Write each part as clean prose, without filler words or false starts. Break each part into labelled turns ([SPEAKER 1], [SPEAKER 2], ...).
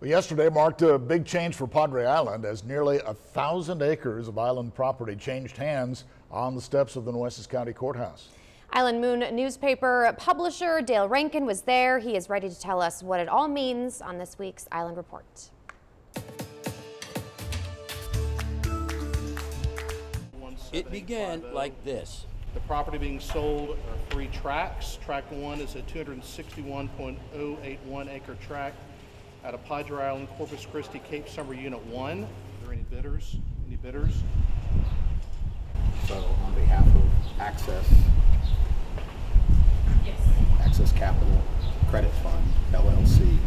[SPEAKER 1] Well, yesterday marked a big change for Padre Island as nearly 1,000 acres of island property changed hands on the steps of the Nueces County Courthouse.
[SPEAKER 2] Island Moon newspaper publisher Dale Rankin was there. He is ready to tell us what it all means on this week's Island Report.
[SPEAKER 3] It began like this.
[SPEAKER 4] The property being sold are 3 tracts. Tract 1 is a 261.081 acre tract out of Padre Island, Corpus Christi, Cape Summer Unit 1. Are there any bidders? Any bidders?
[SPEAKER 5] So on behalf of Access Capital Credit Fund, LLC,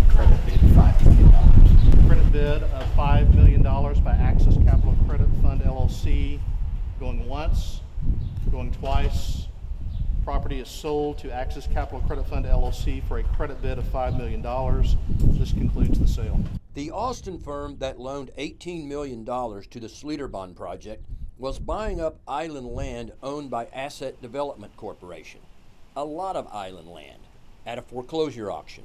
[SPEAKER 5] credit bid $5 million.
[SPEAKER 4] Credit bid of $5 million by Access Capital Credit Fund, LLC. Going once, going twice. Property is sold to Access Capital Credit Fund, LLC for a credit bid of $5 million. This concludes the sale.
[SPEAKER 3] The Austin firm that loaned $18 million to the Schlitterbahn project was buying up island land owned by Asset Development Corporation. A lot of island land at a foreclosure auction.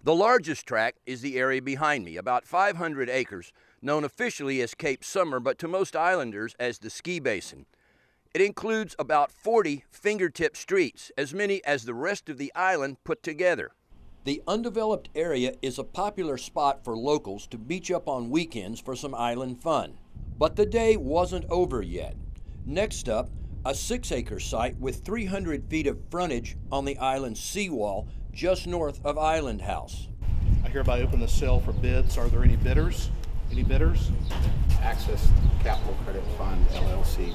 [SPEAKER 3] The largest tract is the area behind me, about 500 acres, known officially as Cape Summer, but to most islanders as the Ski Basin. It includes about 40 fingertip streets, as many as the rest of the island put together. The undeveloped area is a popular spot for locals to beach up on weekends for some island fun. But the day wasn't over yet. Next up, a 6-acre site with 300 feet of frontage on the island's seawall just north of Island House.
[SPEAKER 4] I hereby open the sale for bids. Are there any bidders? Any bidders?
[SPEAKER 5] Access Capital Credit Fund, LLC,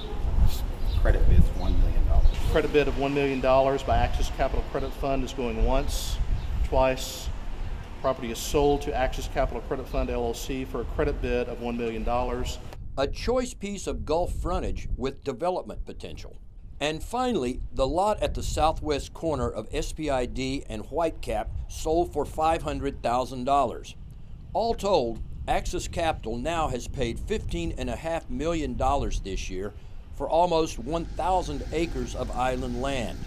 [SPEAKER 5] credit bid's $1 million.
[SPEAKER 4] Credit bid of $1 million by Access Capital Credit Fund is going once, twice. Property is sold to Access Capital Credit Fund, LLC for a credit bid of $1 million.
[SPEAKER 3] A choice piece of Gulf frontage with development potential. And finally, the lot at the southwest corner of SPID and Whitecap sold for $500,000. All told, Access Capital now has paid $15.5 million this year for almost 1,000 acres of island land,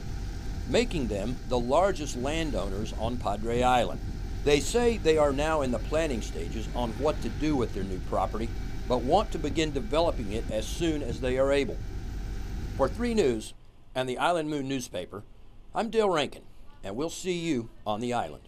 [SPEAKER 3] making them the largest landowners on Padre Island. They say they are now in the planning stages on what to do with their new property, but want to begin developing it as soon as they are able. For 3 News and the Island Moon newspaper, I'm Dale Rankin, and we'll see you on the island.